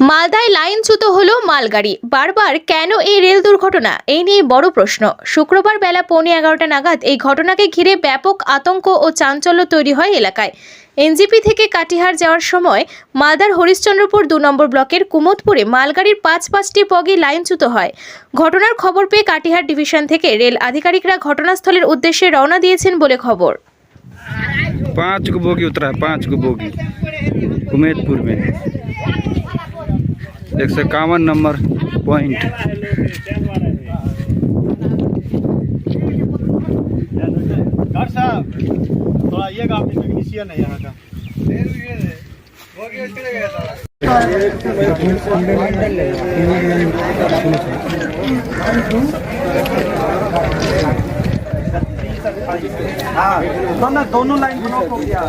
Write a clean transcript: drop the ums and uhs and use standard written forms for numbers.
মালদায় লাইনচ্যুত হলো মালগাড়ি। বারবার কেন এই রেল দুর্ঘটনা, এই নিয়ে বড় প্রশ্ন। শুক্রবার বেলা 11:15 নাগাদ এই ঘটনাকে ঘিরে ব্যাপক আতঙ্ক ও চাঞ্চল্য তৈরি হয় এলাকায়। এনজেপি থেকে কাটিহার যাওয়ার সময় মালদার হরিশ্চন্দ্রপুর 2 নম্বর ব্লকের কুমোদপুরে মালগাড়ির 5টি বগি লাইনচ্যুত হয়। ঘটনার খবর পেয়ে কাটিহার ডিভিশন থেকে রেল আধিকারিকরা ঘটনাস্থলের উদ্দেশ্যে রওনা দিয়েছেন বলে खबर। 5 को बोगी उतरा है, 5 को बोगी कुमेदपुर में 151 नंबर पॉइंट। डॉक्टर साहब थोड़ा आइएगा, आप टेक्नीशियन है यहाँ का। हाँ दोनों लाइन ब्लॉक हो गया।